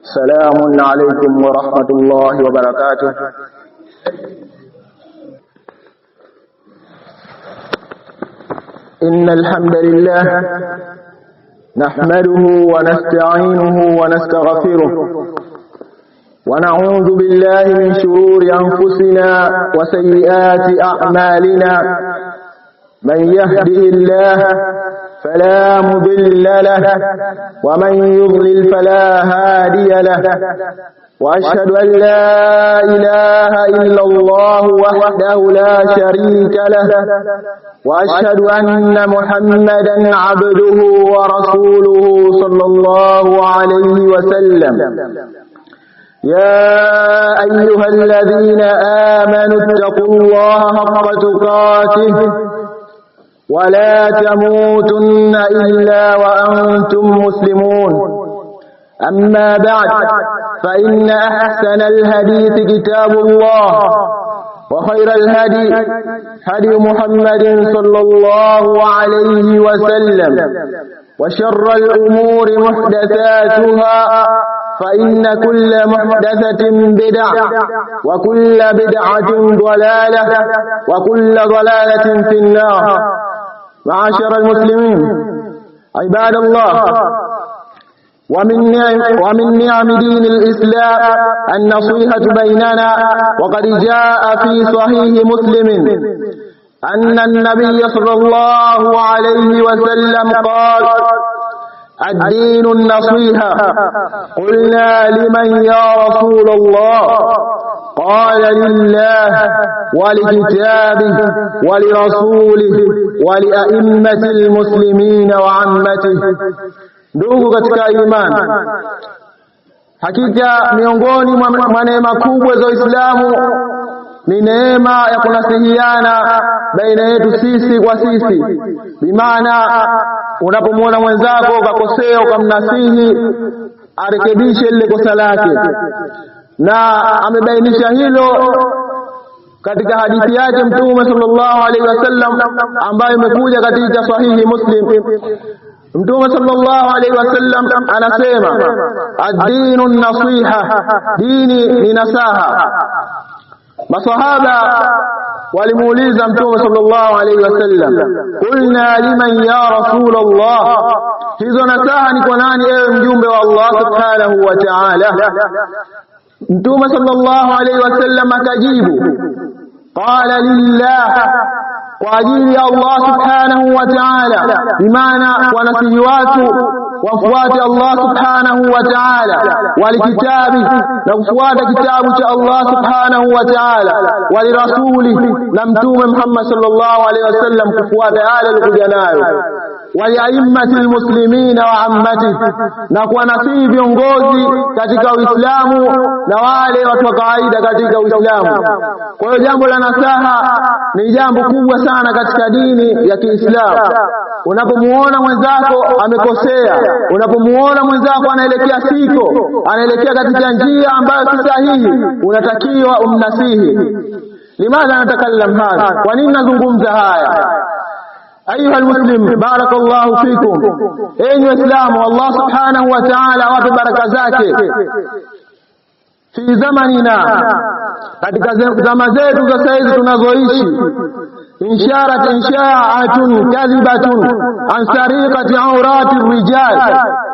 السلام عليكم ورحمة الله وبركاته. إن الحمد لله نحمده ونستعينه ونستغفره ونعوذ بالله من شرور أنفسنا وسيئات أعمالنا. من يهده الله فلا مضل له ومن يضلل فلا هادي له. وأشهد أن لا إله إلا الله وحده لا شريك له وأشهد أن محمدا عبده ورسوله صلى الله عليه وسلم. يا أيها الذين آمنوا اتقوا الله حق تقاته ولا تموتن إلا وأنتم مسلمون. أما بعد، فإن أحسن الحديث كتاب الله، وخير الهدي هدي محمد صلى الله عليه وسلم، وشر الأمور محدثاتها، فإن كل محدثة بدعة وكل بدعة ضلالة وكل ضلالة في النار. معاشر المسلمين عباد الله، ومن نعم دين الإسلام النصيحة بيننا. وقد جاء في صحيح مسلم أن النبي صلى الله عليه وسلم قال: الدين النصيحة. قلنا: لمن يا رسول الله؟ قال: لله ولكتابه ولرسوله ولأئمة المسلمين وعامته. Ndugu katika imani, hakika miongoni mwa neema kubwa za Uislamu ni neema ya kunasihiana baina yetu sisi kwa sisi. Bimaana unapomwona mwenzako ukakosea ukamnasihi arekebishe lile kosa lake, na amebainisha hilo katika hadithi yake Mtume sallallahu alaihi wasallam ambayo imekuja katika sahihi Muslim. Mtume sallallahu alaihi wasallam anasema, ad-dinu nasiha, dini ni nasaha. Masahaba walimuuliza Mtume sallallahu alaihi wasallam, qulna: liman ya Rasulullah? Hizo nasaha ni kwa nani ewe mjumbe wa Allah subhanahu wa ta'ala? Mtume sallallahu alaihi wasallam akajibu, qala: lillah, kwa ajili ya Allah subhanahu wa ta'ala. Bimaana wanasihi watu wafuate Allah subhanahu wa ta'ala, walikitabi, na kufuata kitabu cha Allah subhanahu wa ta'ala, walirasuli, na Mtume Muhammad sallallahu alaihi wasallam kufuata yale alikuja nayo, waliaimmatil muslimina wa ammati, na kuwanasihi viongozi katika Uislamu na wale watu wa kawaida katika Uislamu. Kwa hiyo jambo la nasaha ni jambo kubwa sana katika dini ya Kiislamu. Unapomuona mwenzako amekosea, unapomuona mwenzako anaelekea anaelekea katika njia ambayo si sahihi, unatakiwa umnasihi. Limadha natakallam hadha? Kwa nini nazungumza haya? Ayuha almuslim, barakallahu fikum. Enyi Waislamu, Allah subhanahu wa ta'ala awape baraka zake. Fi zamanina, katika zama zetu za saizi tunazoishi, inshaatun kadhibatun an sariqati awrati rijal,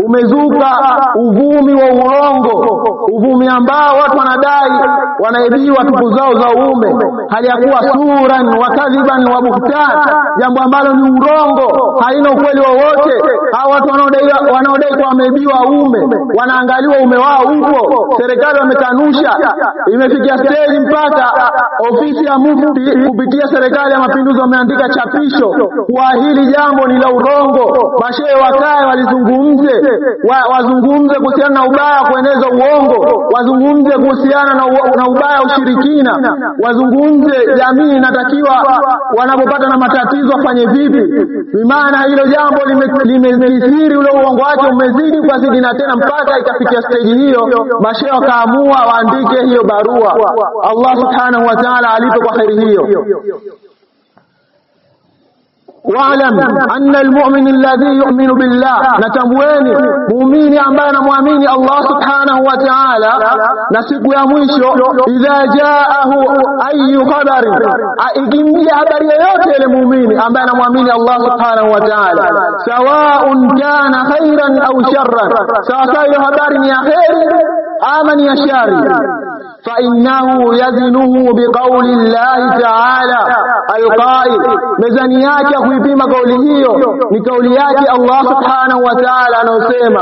umezuka uvumi wa urongo, uvumi ambao watu wanadai wanaibiwa tupu zao za uume, hali ya kuwa suran wa kadhiban wa buhtan, jambo ambalo ni urongo, haina ukweli wowote. Hao watu wanaodai kwa wameibiwa uume, wanaangaliwa uume wao upo, serikali wamekanusha. Imefikia stage mpaka ofisi ya mufti kupitia serikali ya mapinduzi wameandika chapisho kwa hili jambo ni la urongo. Mashehe wakae wazungumze kuhusiana na ubaya kueneza uongo, wazungumze kuhusiana na ubaya ushirikina, wazungumze jamii inatakiwa wanapopata na matatizo afanye vipi. Bimaana hilo jambo limekithiri, ule uongo wake umezidi kwa zidi, na tena mpaka ikafikia stage hiyo mashehe wakaamua waandike hiyo barua. Allah subhanahu wa ta'ala alipe kwa khairi hiyo. wa'lam anna almu'min alladhi yu'minu billah, natambueni muumini ambaye anamwamini Allah subhanahu wa ta'ala na siku ya mwisho, idha ja'ahu ayu khabari, ikimjia habari yoyote ile muumini ambaye anamwamini Allah subhanahu wa ta'ala, sawa'un kana khairan au sharran, sawa hiyo habari ni ya khairi ama ni ya shari, فإنه يزنه بقول الله تعالى القائل, mezani yake kuipima kauli hiyo ni kauli yake Allah subhanahu wa ta'ala anasema,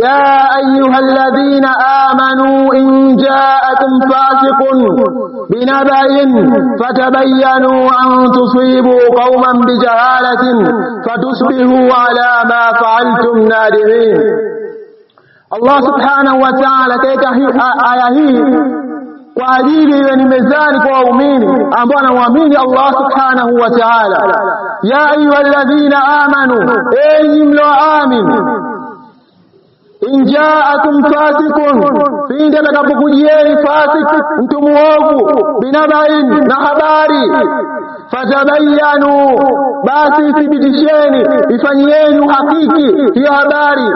ya ayyuhalladhina amanu in ja'akum fasiqun binaba'in fatabayyanu an tusibu qauman bijahalatin fatusbihu ala ma fa'altum nadimin. Allah subhanahu wa ta'ala katika aya hii kwa ajili iwe ni mezani kwa waumini ambao wanaamini Allah subhanahu wa ta'ala. Ya ayyuhalladhina amanu, enyi mlioamini, in ja'akum fasiqun, pindi atakapokujieni fasik, mtu muovu, binabain, na habari, fatabayyanu, basi thibitisheni, ifanyieni uhakiki hiyo habari,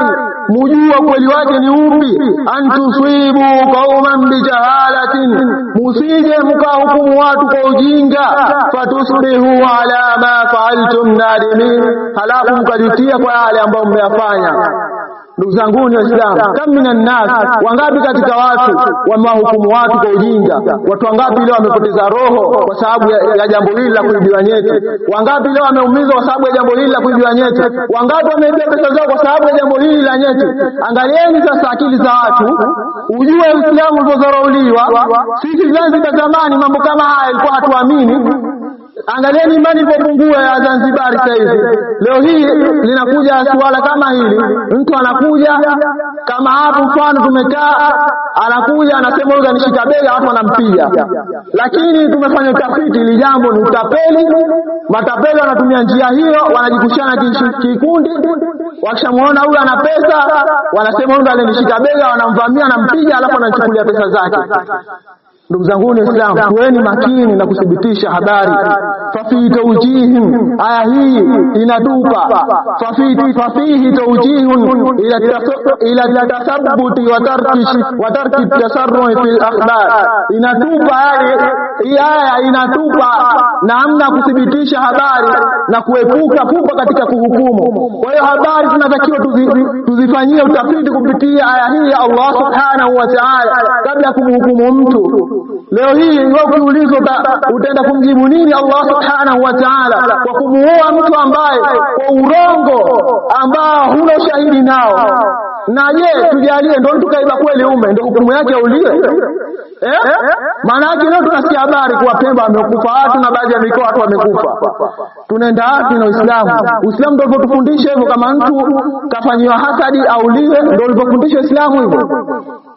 mujua kweli wake ni upi, antusibu qauman bijahalatin, musije mkahukumu watu kwa ujinga, fatusbihu ala ma fa'altum nadimin, halafu mkajutia kwa yale ambayo mmeyafanya. Ndugu zangu ni Waislamu, kam minan nas, wangapi katika watu wamewahukumu watu kwa ujinga? Watu wangapi leo wamepoteza roho kwa sababu ya jambo hili la kuibiwa nyeti? Wangapi leo wameumizwa kwa sababu ya jambo hili la kuibiwa nyeti? Wangapi wameibiwa pesa zao kwa sababu ya jambo hili la nyeti? Angalieni sasa akili za watu, ujue Uislamu ulipozarauliwa. Sisi Zanzibar zamani mambo kama haya ilikuwa hatuamini. Angalieni imani ilipopungua ya Zanzibar sasa hivi. Leo hii linakuja swala kama hili, mtu anakuja kama hapo, mfano tumekaa, anakuja anasema huyu kanishika bega, watu wanampiga. Lakini tumefanya utafiti, ili jambo ni utapeli. Matapeli wanatumia njia hiyo, wanajikushana kikundi, wakishamuona huyu ana pesa, wanasema huyu alinishika bega, wanamvamia, anampiga, alafu anachukulia pesa zake. Ndugu zangu ni Islam, tuweni makini na kuthibitisha habari. Fafi tawjihim, aya hii inatupa fafihi tawjihun ila tathabbuti wa tarki tasarruhi fil akhbar. Inatupa hii aya inatupa namna kuthibitisha habari na kuepuka pupa katika kuhukumu. Kwa hiyo habari tunatakiwa tuzifanyie utafiti kupitia aya hii ya Allah subhanahu wa ta'ala kabla ya kumhukumu mtu. Leo hii ukiulizwa utaenda kumjibu nini Allah subhanahu wa ta'ala kwa kumuoa mtu ambaye kwa urongo ambao huna ushahidi nao? Na je, tujalie ndio tukaiba kweli ume ndio hukumu yake auliwe? Maana yake leo tunasikia habari kwa Pemba wamekufa watu na baadhi ya mikoa watu wamekufa. Tunaenda wapi na Uislamu? Uislamu ndio ulipofundisha hivyo, kama mtu kafanywa hasadi auliwe, ndio ulipofundisha Uislamu hivyo.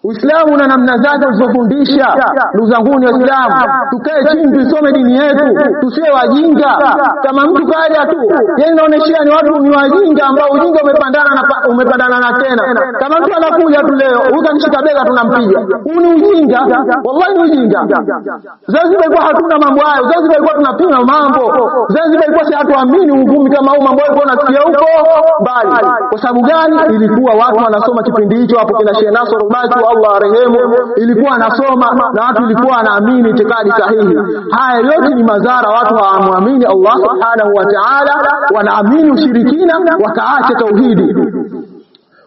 Uislamu una namna zake ulizofundisha. Ndugu zangu ni Waislamu, tukae chini tusome dini yetu, tusiwe wajinga. Kama mtu kaja tu, yeye inaonyesha ni watu ni wajinga ambao ujinga umepandana na tena. Kama mtu anakuja tu leo, ukanishika bega tunampiga. Huu ni ujinga, wallahi ni ujinga. Zanzibar ilikuwa hatuna mambo hayo. Zanzibar ilikuwa tunapima mambo. Zanzibar ilikuwa si hatuamini uvumi kama huu mambo yalikuwa nasikia huko bali. Kwa sababu gani? Ilikuwa watu wanasoma kipindi hicho hapo kina Sheikh Nasr Rubati, Allah arehemu, ilikuwa anasoma na watu ilikuwa wanaamini itikadi sahihi. Haya yote ni madhara, watu hawaamini Allah subhanahu wa ta'ala, wanaamini ushirikina, wakaacha tauhidi.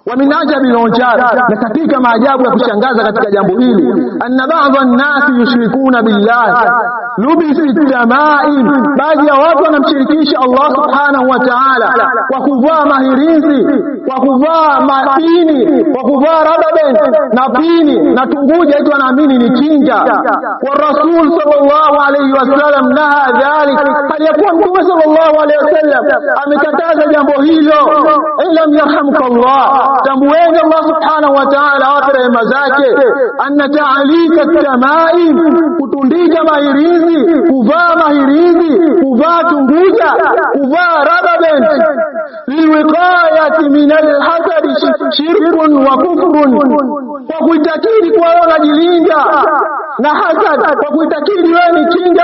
Wa min ajabi al-ujab, na katika maajabu ya kushangaza katika jambo hili, anna ba'dha an-nasi yushrikuna billah lubisi tamaim, baadhi ya watu wanamshirikisha Allah subhanahu wa ta'ala kwa kuvaa mahirizi, kwa kuvaa mapini, kwa kuvaa radaben na pini na tunguja, eti wanaamini ni kinga. Wa Rasul sallallahu alayhi wasallam naha dhalik, aliyakuwa Mtume sallallahu alayhi wasallam amekataza jambo hilo. Ilam yarhamkallah, tambueni Allah subhanahu wa ta'ala wa rehema zake, anna ta'alika tamaim, kutundika mahirizi, kuvaa mahirizi, kuvaa tunguja, kuvaa radaben liwiqayati min alhasad shirkun wa kufrun, kwa kuitakidi kwa wanajilinda na hasad kwa kuitakidi wewe ni kinga,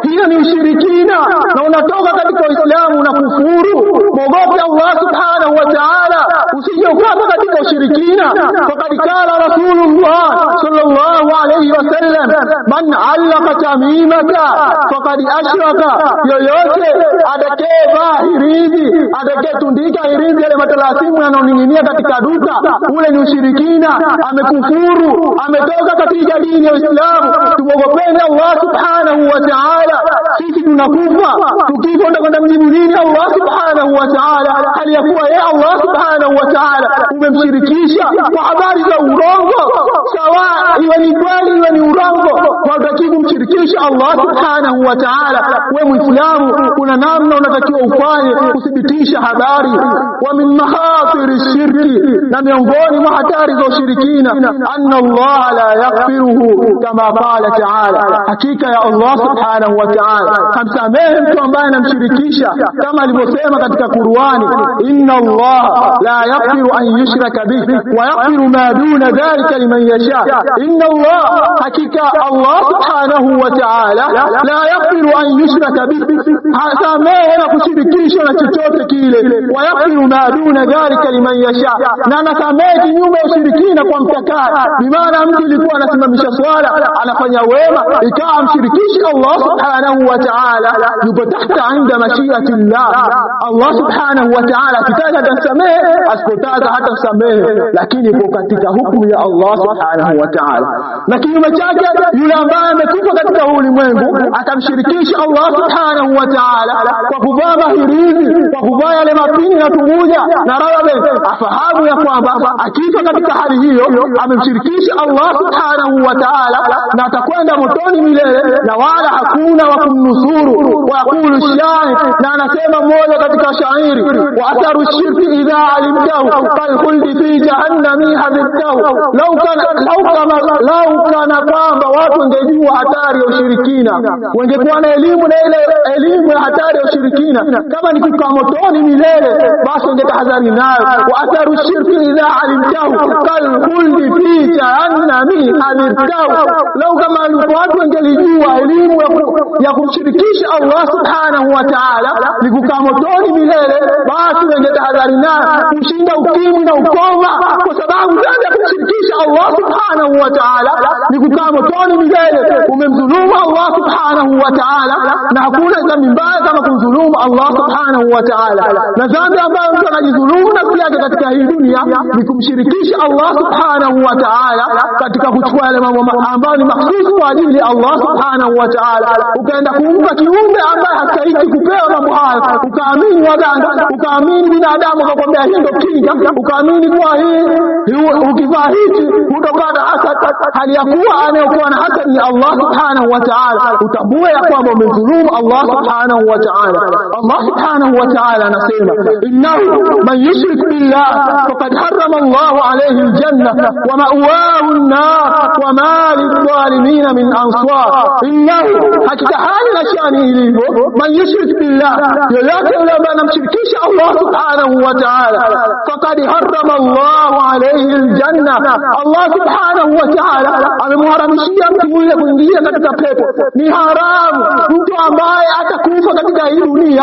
hiyo ni ushirikina na unatoka katika Uislamu na kufuru. Mwogope Allah subhanahu wa ta'ala, usije ukapa katika ushirikina. Faqad qala Rasulullah sallallahu alayhi wasallam, man 'allaqa tamimaka faqad ashraka, yoyote atakayevaa hirizi, atakayetundika hirizi yale matalasimu yanayoning'inia katika duka, ule ni ushirikina, amekufuru, ametoka katika dini ya Uislamu. Tumwogopeni Allah subhanahu wa ta'ala. Sisi tunakufa, tukifa utakwenda mjibu nini Allah subhanahu wa ta'ala, hali ya kuwa yeye Allah subhanahu wa ta'ala umemshirikisha kwa habari za urongo. Sawa iwe ni kweli iwe ni urongo, hutaki kumshirikisha Allah subhanahu wa ta'ala. Wewe Muislamu kuna namna unatakiwa ufanye kuthibitisha habari. Wa min mahathiri shirki, na miongoni mwa hatari za ushirikina, anna Allah la yaghfiruhu kama qala ta'ala, hakika ya Allah subhanahu wa ta'ala hamsamehe mtu ambaye anamshirikisha, kama alivyosema katika Qur'ani, inna Allah la yaghfiru an yushraka bihi wa yaghfiru ma duna dhalika liman yasha. Inna Allah, hakika Allah subhanahu wa ta'ala la yaghfiru an yushraka bihi, hasamehe na kushirikisha na chochote kile, wa yaghfiru ma duna dhalika liman yasha, na anasamehe kinyume ya ushirikina kwa mtakaye. Bimaana mtu alikuwa anasimamisha swala, anafanya wema, ikawa mshirikishi Allah subhanahu wa ta'ala, yuko tahta inda mashiati Allah. Allah subhanahu wa ta'ala akitaka atasamehe, asipotaka hata samehe, lakini ipo katika hukumu ya Allah subhanahu wa ta'ala. Na kinyume chake, yule ambaye amekufa katika ulimwengu atamshirikisha Allah subhanahu wa ta'ala kwa kuvaa mahirizi, kwa kuvaa yale mapini na tunguja na rawabe, afahamu ya kwamba akifa katika hali hiyo amemshirikisha Allah subhanahu wa ta'ala, na atakwenda motoni milele na wala hakuna wa kumnusuru. Wa yaqulu shair, na anasema mmoja katika shairi, wa atharu shirki idha alimtahu kal khuldi fi jahannami hadithahu. Lau kana kwamba watu wangejua hatari ya ushirikina, wangekuwa na elimu na ile elimu ya hatari ya ushirikina, kama ni kukaa motoni milele, basi wangetahadhari nayo. Wa atharu shirki idha alimtahu kal khuldi fi jahannami hadithahu. Lau kama watu wangelijua elimu ya kumshirikisha Allah subhanahu wa ta'ala ni kukaa motoni milele, basi wangetahadhari nayo kushinda ukimwi na ukoma, kwa sababu dhambi ya kumshirikisha Allah subhanahu wa ta'ala ni kukaa motoni milele. Umemdhulumu Allah subhanahu wa ta'ala, na hakuna dhambi mbaya kama kumdhulumu Allah subhanahu wa ta'ala. Na dhambi ambayo mtu anajidhulumu nafsi yake katika hii dunia ni kumshirikisha Allah subhanahu wa ta'ala katika kuchukua yale mambo ambayo ni mahsusi kwa ajili ya Allah subhanahu wa ta'ala, ukaenda kumpa kiumbe ambaye hastahili kupewa mambo hayo, ukaamini waganga, ukaamini binadamu akakwambia hii ndio kinga, ukaamini kwa hii ukivaa hichi utapata hasad, hali ya kuwa anayokuwa na hasad ni Allah subhanahu wa ta'ala. Utambue ya kwamba umemdhulumu Allah subhanahu wa ta'ala. Allah subhanahu wa ta'ala anasema, innahu man yushrik billah faqad harrama Allahu alayhi aljanna wa ma'wahu an-nar wa ma lidh-dhalimin min ansar. Innahu, hakika hali na shani ilivyo, man yushrik billah, yoyote yule ambaye anamshirikisha Allah subhanahu wa ta'ala, faqad harrama Allahu alayhi aljanna, Allah subhanahu wa ta'ala amemharamishia mtu yule kuingia katika pepo. Ni haramu mtu ambaye atakufa katika hii dunia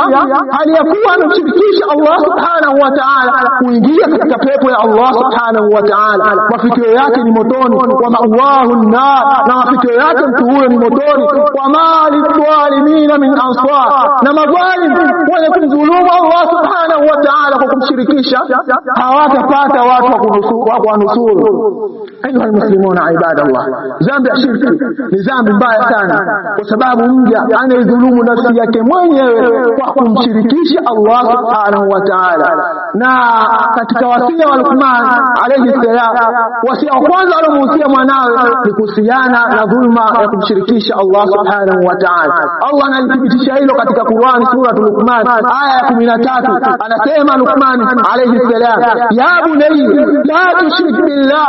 hali ya kuwa anamshirikisha Allah subhanahu wa ta'ala kuingia katika pepo ya Allah subhanahu wa ta'ala. Mafikio yake ni motoni, wa ma'wahu an-nar, na mafikio yake mtu huyo ni motoni. Wa ma lidh-dhalimin min ansar, na madhalim wenye kumdhulumu Allah subhanahu wa ta'ala kwa kumshirikisha hawatapata watu wa kunusuru. Ayuha almuslimuna ibadallah, dhambi ya shirki ni dhambi mbaya sana, kwa sababu mja anayedhulumu nafsi yake mwenyewe kwa kumshirikisha Allah subhanahu wa ta'ala. Na katika wasia wa Luqman alayhi salam, wasia wa kwanza aliomuhusia mwanawe ni kuhusiana na dhulma ya kumshirikisha Allah subhanahu wa ta'ala. Allah analithibitisha hilo katika Qur'an, sura Luqman aya ya 13, anasema Luqman alayhi salam, ya bunayya la tushrik billah,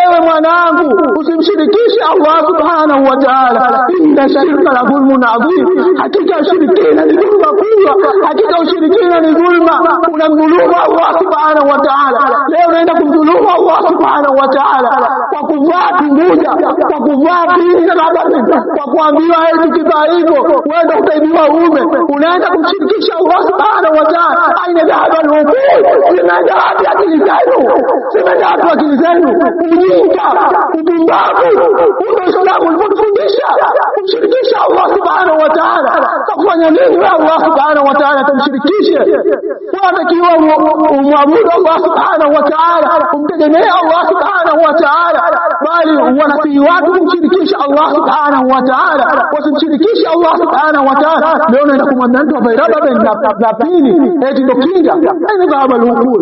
ewe mwanangu usimshirikishe Allah subhanahu wa ta'ala. Inna shirka la dhulmun adhim, hakika ushirikina ni dhulma kubwa, hakika ushirikina ni dhulma, unamdhulumu Allah subhanahu wa ta'ala. Leo unaenda kumdhulumu Allah subhanahu wa ta'ala kwa kuvaa kinguja, kwa kuvaa dini na baadhi, kwa kuambiwa eti kivaa hivyo wewe utaibiwa uume, unaenda kumshirikisha Allah subhanahu wa ta'ala. Aina dhahaba al-uqul, limadha akili zenu, limadha akili zenu, ujinga, upumbavu, Uislamu unafundisha kumshirikisha Allah subhanahu wa ta'ala. Kufanya nini wewe Allah subhanahu wa ta'ala kumshirikishe? Unatakiwa umwabudu Allah subhanahu wa ta'ala, kumtegemea Allah subhanahu wa ta'ala, bali wanasihi watu kumshirikisha Allah subhanahu wa ta'ala, wasimshirikishe Allah subhanahu wa ta'ala. Leo naenda kumwambia mtu hapa na pili eti ndo kinga, ni baba lukul.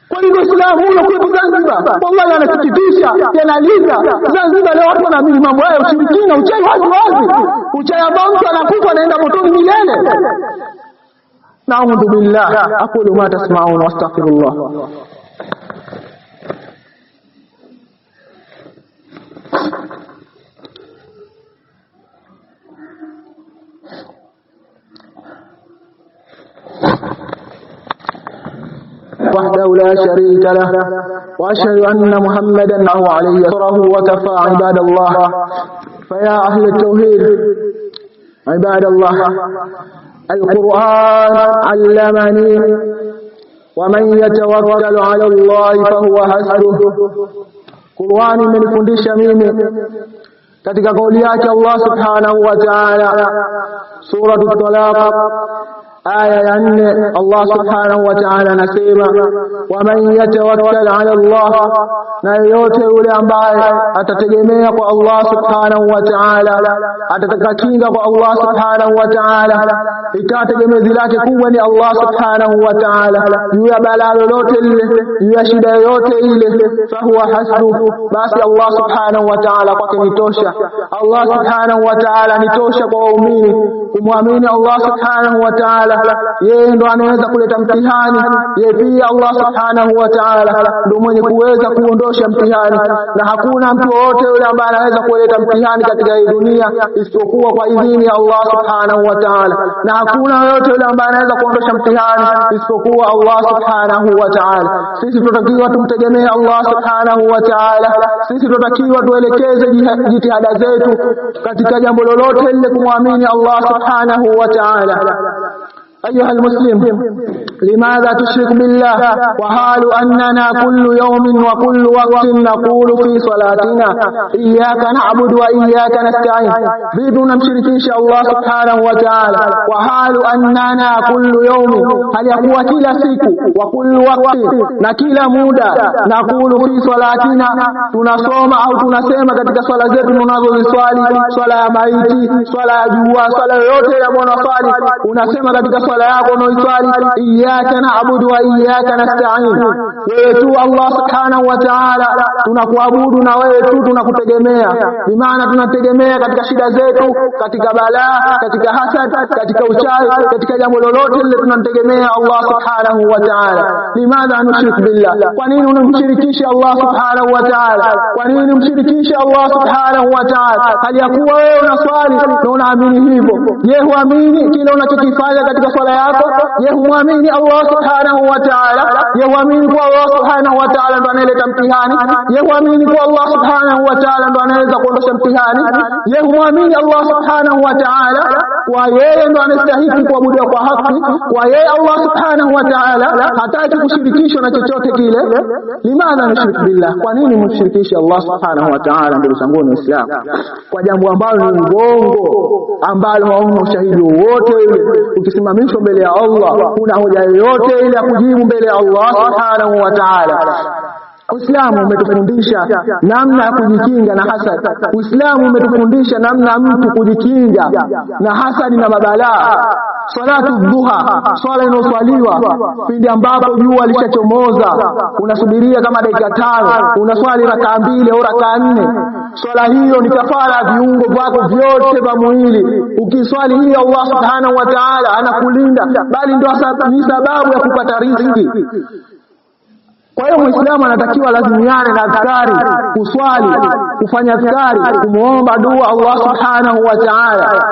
Kwa nini Uislamu huo kwa Zanzibar? Wallahi anasikitisha, yanaliza. Zanzibar leo watu wanaamini mambo hayo, ushirikina, uchawi wazi. Uchawi ambao mtu anakufa anaenda motoni milele. Na'udhu billah. Aqulu ma tasma'un wa astaghfirullah. وحده لا شريك له وأشهد أن محمدا عليه صلاه وكفى. عباد الله، فيا أهل التوحيد عباد الله، القرآن علمني ومن يتوكل على الله فهو حسبه. قرآن imenifundisha mimi katika kauli yake Allah subhanahu wa ta'ala, suratul Talaq aya ya 4, Allah subhanahu wa ta'ala anasema waman yatawakkal ala Allah, na yote yule ambaye atategemea kwa Allah subhanahu wa ta'ala, atataka kinga kwa Allah subhanahu wa ta'ala, ikategemezi lake kubwa ni Allah subhanahu wa ta'ala, juu ya balaa lolote lile, juu ya shida yoyote ile, fahuwa hasbuhu, basi Allah subhanahu wa ta'ala kwake nitosha. Allah subhanahu wa ta'ala nitosha kwa waumini kumwamini Allah subhanahu wa ta'ala. Yeye ndo anaweza kuleta mtihani, yeye pia Allah subhanahu wa ta'ala ndo mwenye kuweza kuondosha mtihani, na hakuna mtu wote yule ambaye anaweza kuleta mtihani katika hii dunia isipokuwa kwa idhini ya Allah subhanahu wa ta'ala, na hakuna yote yule ambaye anaweza kuondosha mtihani isipokuwa Allah subhanahu wa ta'ala. Sisi tunatakiwa tumtegemee Allah subhanahu wa ta'ala, sisi tunatakiwa tuelekeze jitihada zetu katika jambo lolote lile kumwamini Allah subhanahu wa ta'ala. أيها المسلم، لماذا تشرك بالله وحال أننا كل يوم وكل وقت نقول في صلاتنا إياك نعبد وإياك نستعين؟ بدون مشركيش الله سبحانه وتعالى، وحال أننا كل يوم، هل يقوى كلا سيكو وكل وقت نكلا مودا نقول في صلاتنا، tunasoma au tunasema katika swala zetu tunazoziswali, swala ya maiti, swala ya jua, swala yote ya mwanaswali, unasema katika swala yako unaoiswali iyyaka na'budu wa iyyaka nasta'in, wewe tu Allah subhanahu wa ta'ala tunakuabudu na wewe tu tunakutegemea. Bi maana tunategemea katika shida zetu, katika balaa, katika hasad, katika uchawi, katika jambo lolote lile tunamtegemea Allah subhanahu wa ta'ala. Limadha nushrik billah? Kwa nini unamshirikisha Allah subhanahu wa ta'ala? Kwa nini unamshirikisha Allah subhanahu wa ta'ala hali ya kuwa wewe unaswali na unaamini hivyo? Je, huamini kile unachokifanya katika swala yako? Je, huamini Allah subhanahu wa ta'ala? Je, huamini kwa Allah subhanahu wa ta'ala ndo analeta mtihani? Je, huamini kwa Allah subhanahu wa ta'ala ndo anaweza kuondosha mtihani? Je, huamini Allah subhanahu wa ta'ala kwa yeye ndo anastahili kuabudiwa kwa haki? Kwa yeye Allah subhanahu wa ta'ala hataki kushirikishwa na chochote kile. Limadha nushrik billah? Kwa nini mshirikishe Allah subhanahu wa ta'ala? Ndugu zangu Waislamu, kwa jambo ambalo ni uongo, ambalo hauna ushahidi wowote ile, ukisimamishwa mbele ya Allah kuna hoja yoyote ile ya kujibu mbele ya Allah subhanahu wa ta'ala. Uislamu umetufundisha namna ya kujikinga na hasad. Uislamu umetufundisha namna mtu kujikinga na hasad na mabalaa. Salatu dhuha, swala inoswaliwa pindi ambapo jua lishachomoza, unasubiria kama dakika 5, unaswali rakaa 2 au rakaa 4. Swala hiyo ni kafara viungo vyako vyote vya mwili. Ukiswali hiyo Allah subhanahu wa ta'ala anakulinda, bali ndio ni sababu ya kupata riziki. Kwa hiyo Muislamu anatakiwa lazimiane na adhkari, kuswali, kufanya adhkari, kumuomba dua Allah subhanahu wa ta'ala.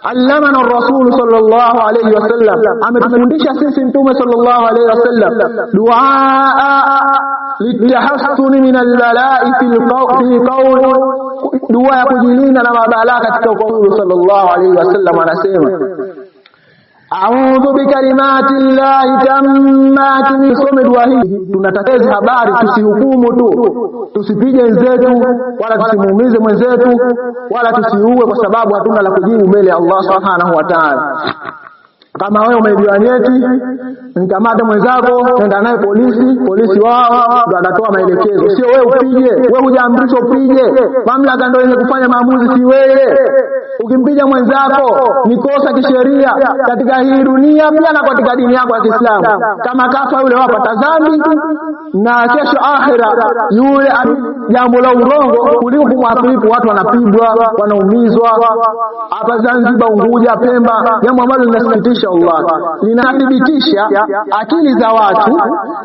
Allamana ar-rasul sallallahu alayhi wasallam, ametufundisha sisi mtume sallallahu alayhi wasallam dua litahassun min al-bala'i fi qawl, dua ya kujilinda na mabalaa katika kauli. Sallallahu alayhi wasallam anasema a'udhu bikalimati llahi tammati. Some dua hii tunatakeza habari, tusihukumu tu, tusipige wenzetu wala tusimuumize mwenzetu wala tusiue, kwa sababu hatuna la kujibu mbele ya Allah subhanahu wa ta'ala. Kama wewe umeibiwa nyeti, nikamata mwenzako, nenda naye polisi wao ndio anatoa maelekezo, sio wewe upige. Wewe hujaamrishwa upige, mamlaka ndio yenye kufanya maamuzi, si wewe. Ukimpiga mwenzako ni kosa kisheria katika hii dunia pia na katika dini yako ya Kiislamu. Kama kafa yule wapata dhambi, na kesho akhira yule jambo la urongo kuliko kumwathiri watu, wanapigwa, wanaumizwa. Hapa Zanzibar, Unguja, Pemba, jambo ambalo linasikitisha Allah, linathibitisha akili za watu.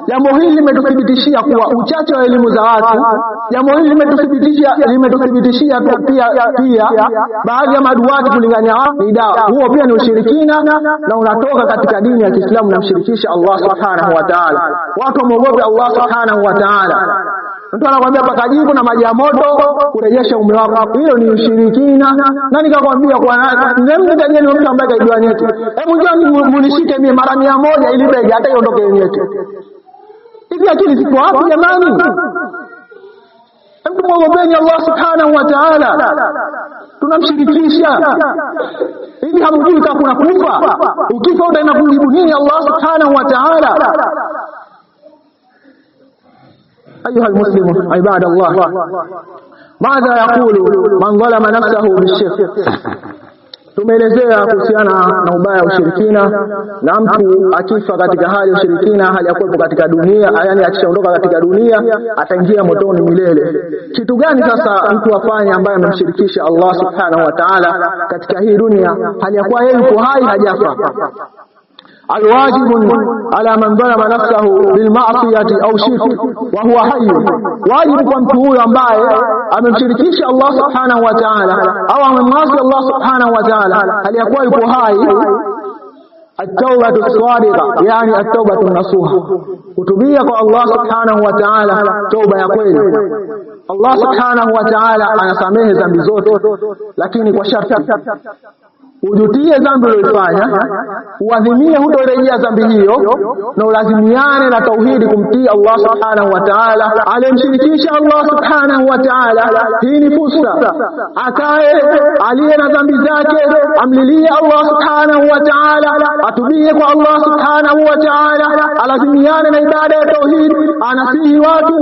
Jambo hili limetuthibitishia kuwa uchache wa elimu za watu. Jambo hili limetuthibitishia pia baadhi ya maduati kulingania ni dawa. Huo pia ni ushirikina na unatoka katika dini ya Kiislamu na mshirikisha Allah subhanahu wa ta'ala. Watu wamuogope Allah subhanahu wa ta'ala. Mtu anakuambia paka jiko na maji ya moto kurejesha mume wako, hilo ni ushirikina. Nani kakwambia kwa nani tajeni mtu ambaye kaijua nyeti? Hebu njoo munishike mimi mara 100 ili bega hata iondoke nyeti. Hivi akili ziko wapi jamani? Mtu mwogopeni Allah subhanahu wa ta'ala, tunamshirikisha. Hivi hamjui kama kuna kufa? Ukifa utaenda kujibu nini Allah subhanahu wa ta'ala? أيها المسلم عباد الله، ماذا يقول من ظلم نفسه بالشرك؟ Tumeelezea kuhusiana na ubaya wa ushirikina, na mtu akifa katika hali ya ushirikina, hali ya kuwepo katika dunia, yani akishaondoka katika dunia ataingia motoni milele. Kitu gani sasa mtu afanye ambaye amemshirikisha Allah subhanahu wa ta'ala katika hii dunia hali ya kuwa yeye yuko hai, hajafa? الواجب على من ظلم نفسه بالمعصية أو شرك وهو حي، واجب kwa mtu huyo ambaye amemshirikisha Allah subhanahu wa ta'ala au amemwasi Allah subhanahu wa ta'ala hali ya kuwa yuko hai, at-tawbatu as-sadiqa, yani at-tawbatu an-nasuha, kutubia kwa Allah subhanahu wa ta'ala toba ya kweli. Allah subhanahu wa ta'ala anasamehe dhambi zote, lakini kwa sharti ujutie dhambi uliyofanya, uadhimie hutorejea dhambi hiyo, na ulazimiane na tauhidi, kumtii Allah subhanahu wa ta'ala. Alimshirikisha Allah subhanahu wa ta'ala, hii ni fursa. Akae aliye na dhambi zake amlilie Allah subhanahu wa ta'ala, atubie kwa Allah subhanahu wa ta'ala, alazimiane na ibada ya tauhidi, anasihi watu